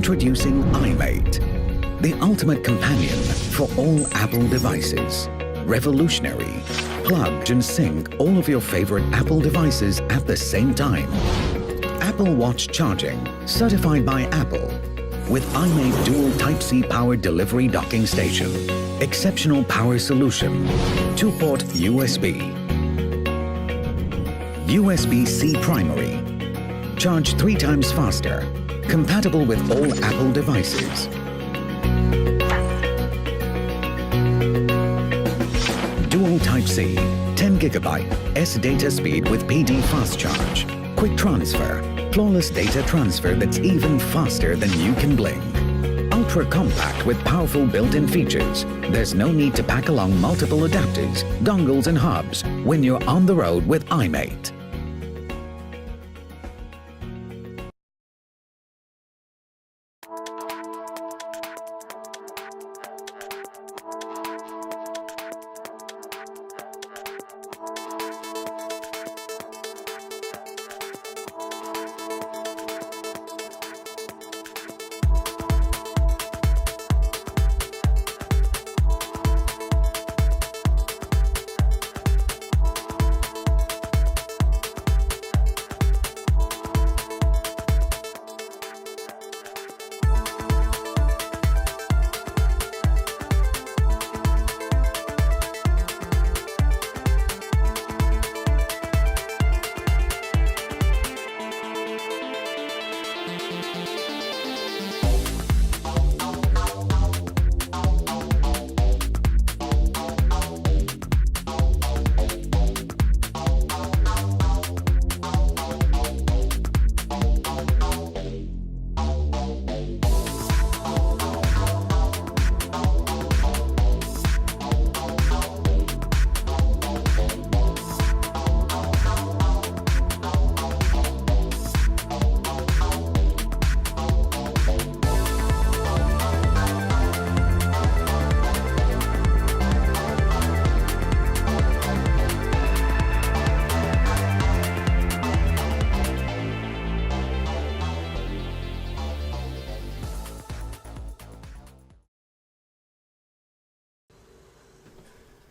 Introducing iMate, the ultimate companion for all Apple devices. Revolutionary. Plug and sync all of your favorite Apple devices at the same time. Apple Watch charging, certified by Apple. With iMate dual Type-C power delivery docking station. Exceptional power solution. 2-port USB. USB-C primary. Charge 3 times faster. Compatible with all Apple devices. Dual Type-C, 10 GB S data speed with PD fast charge. Quick transfer, flawless data transfer that's even faster than you can blink. Ultra compact with powerful built-in features. There's no need to pack along multiple adapters, dongles and hubs when you're on the road with iMate.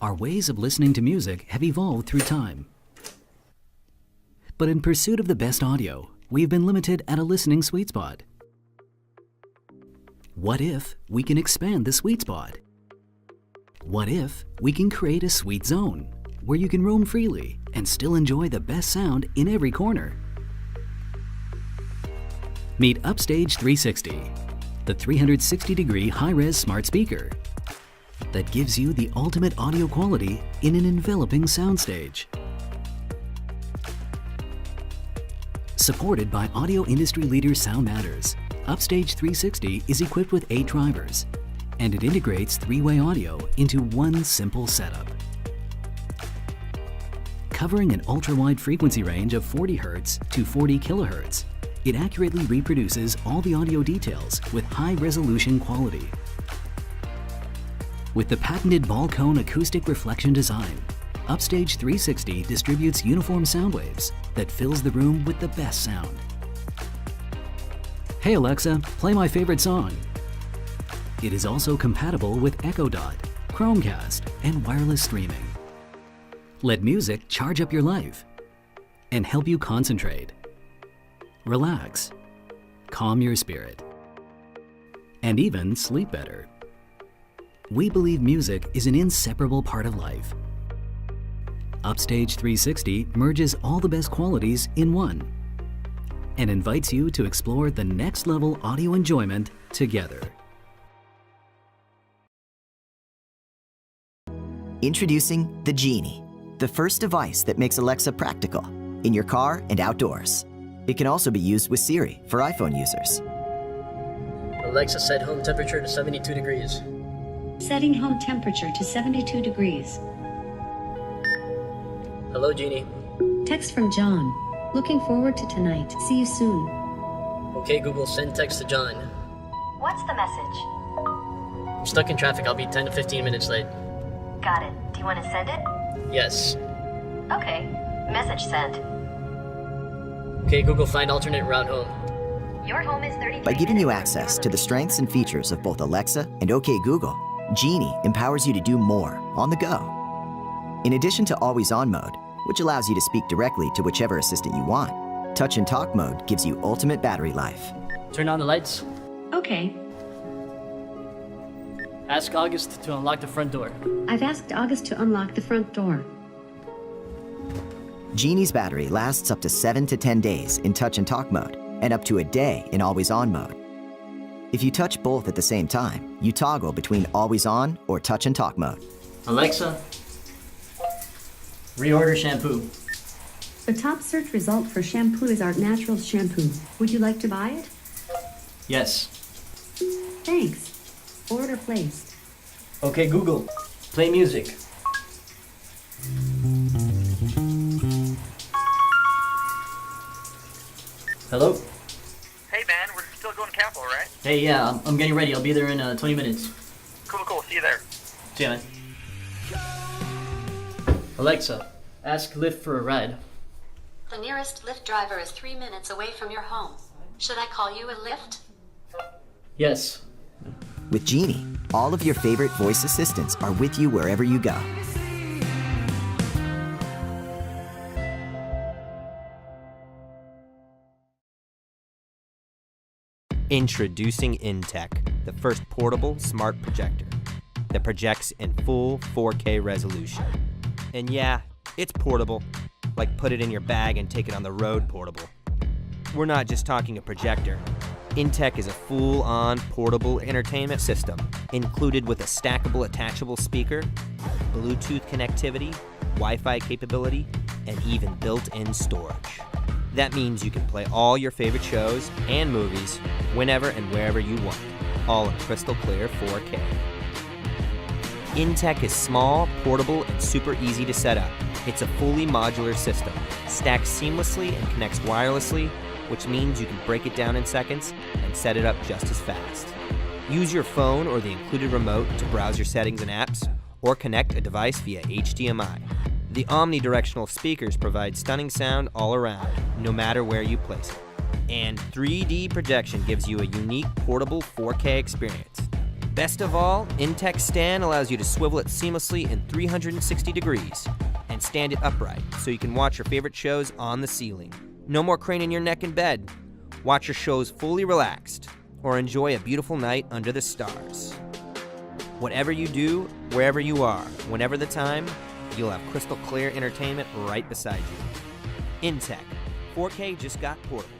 Our ways of listening to music have evolved through time. But in pursuit of the best audio, we've been limited at a listening sweet spot. What if we can expand the sweet spot? What if we can create a sweet zone where you can roam freely and still enjoy the best sound in every corner? Meet Upstage 360, the 360-degree high-res smart speaker that gives you the ultimate audio quality in an enveloping soundstage. Supported by audio industry leader Sound Matters, Upstage 360 is equipped with 8 drivers, and it integrates 3-way audio into one simple setup. Covering an ultra-wide frequency range of 40 Hz to 40 kHz, it accurately reproduces all the audio details with high-resolution quality. With the patented ball cone acoustic reflection design, Upstage 360 distributes uniform sound waves that fills the room with the best sound. Hey Alexa, play my favorite song. It is also compatible with Echo Dot, Chromecast, and wireless streaming. Let music charge up your life and help you concentrate, relax, calm your spirit, and even sleep better. We believe music is an inseparable part of life. Upstage 360 merges all the best qualities in one and invites you to explore the next level audio enjoyment together. Introducing the Genie, the first device that makes Alexa practical in your car and outdoors. It can also be used with Siri for iPhone users. Alexa, set home temperature to 72 degrees. Setting home temperature to 72 degrees. Hello, Genie. Text from John. Looking forward to tonight. See you soon. Okay, Google, send text to John. What's the message? I'm stuck in traffic. I'll be 10 to 15 minutes late. Got it. Do you want to send it? Yes. Okay. Message sent. Okay, Google, find alternate route home. Your home is 33 By giving you minutes access from to the strengths and features of both Alexa and OK Google, Genie empowers you to do more on the go. In addition to always-on mode, which allows you to speak directly to whichever assistant you want, touch and talk mode gives you ultimate battery life. Turn on the lights. Okay. Ask August to unlock the front door. I've asked August to unlock the front door. Genie's battery lasts up to 7 to 10 days in touch and talk mode, and up to a day in always-on mode. If you touch both at the same time, you toggle between always-on or touch and talk mode. Alexa, reorder shampoo. The top search result for shampoo is Art Naturals shampoo. Would you like to buy it? Yes. Thanks. Order placed. Okay, Google, play music. Hello? Hey man, we're still going to Capitol, right? Hey, yeah, I'm getting ready. I'll be there in 20 minutes. Cool, see you there. See ya, man. Alexa, ask Lyft for a ride. The nearest Lyft driver is 3 minutes away from your home. Should I call you a Lyft? Yes. With Genie, all of your favorite voice assistants are with you wherever you go. Introducing InTech, the first portable smart projector that projects in full 4K resolution. And yeah, it's portable, like put it in your bag and take it on the road portable. We're not just talking a projector. InTech is a full-on portable entertainment system, included with a stackable attachable speaker, Bluetooth connectivity, Wi-Fi capability, and even built-in storage. That means you can play all your favorite shows and movies whenever and wherever you want, all in crystal clear 4K. InTech is small, portable, and super easy to set up. It's a fully modular system, stacks seamlessly and connects wirelessly, which means you can break it down in seconds and set it up just as fast. Use your phone or the included remote to browse your settings and apps, or connect a device via HDMI. The omnidirectional speakers provide stunning sound all around, no matter where you place it. And 3D projection gives you a unique portable 4K experience. Best of all, InTech stand allows you to swivel it seamlessly in 360 degrees and stand it upright so you can watch your favorite shows on the ceiling. No more craning your neck in bed. Watch your shows fully relaxed or enjoy a beautiful night under the stars. Whatever you do, wherever you are, whenever the time, you'll have crystal clear entertainment right beside you. InTech, 4K just got portable.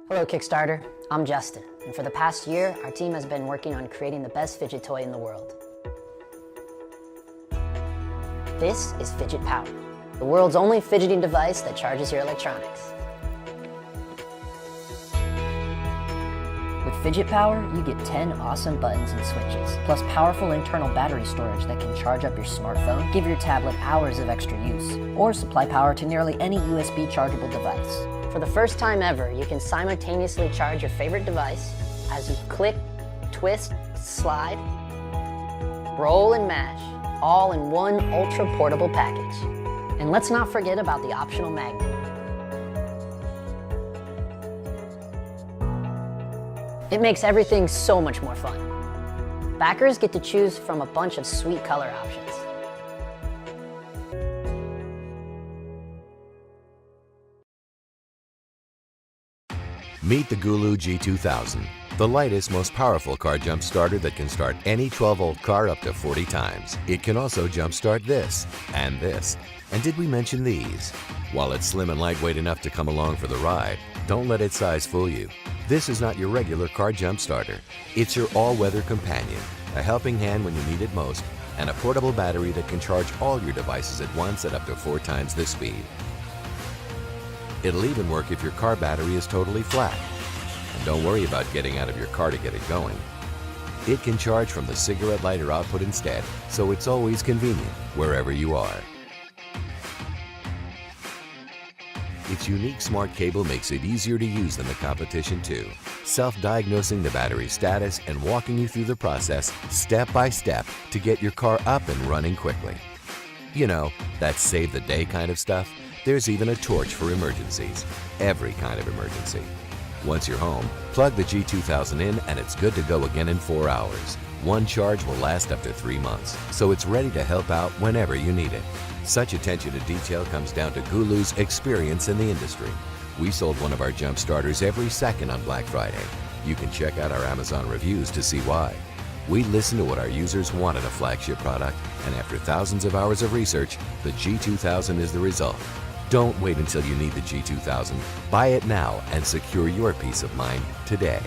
Hello Kickstarter, I'm Justin, and for the past year, our team has been working on creating the best fidget toy in the world. This is Fidget Power, the world's only fidgeting device that charges your electronics. With Fidget Power, you get 10 awesome buttons and switches, plus powerful internal battery storage that can charge up your smartphone, give your tablet hours of extra use, or supply power to nearly any USB chargeable device. For the first time ever, you can simultaneously charge your favorite device as you click, twist, slide, roll, and mash, all in one ultra-portable package. And let's not forget about the optional magnet. It makes everything so much more fun. Backers get to choose from a bunch of sweet color options. Meet the GOOLOO G2000, the lightest, most powerful car jump starter that can start any 12-volt car up to 40 times. It can also jumpstart this and this. And did we mention these? While it's slim and lightweight enough to come along for the ride, don't let its size fool you. This is not your regular car jump starter. It's your all-weather companion, a helping hand when you need it most, and a portable battery that can charge all your devices at once at up to 4 times the speed. It'll even work if your car battery is totally flat. And don't worry about getting out of your car to get it going. It can charge from the cigarette lighter output instead, so it's always convenient wherever you are. Its unique smart cable makes it easier to use than the competition too, self-diagnosing the battery status and walking you through the process step by step to get your car up and running quickly. You know, that save the day kind of stuff, There's even a torch for emergencies, every kind of emergency. Once you're home, plug the G2000 in and it's good to go again in 4 hours. One charge will last up to 3 months, so it's ready to help out whenever you need it. Such attention to detail comes down to GOOLOO's experience in the industry. We sold one of our jump starters every second on Black Friday. You can check out our Amazon reviews to see why. We listen to what our users want in a flagship product, and after thousands of hours of research, the G2000 is the result. Don't wait until you need the G2000. Buy it now and secure your peace of mind today.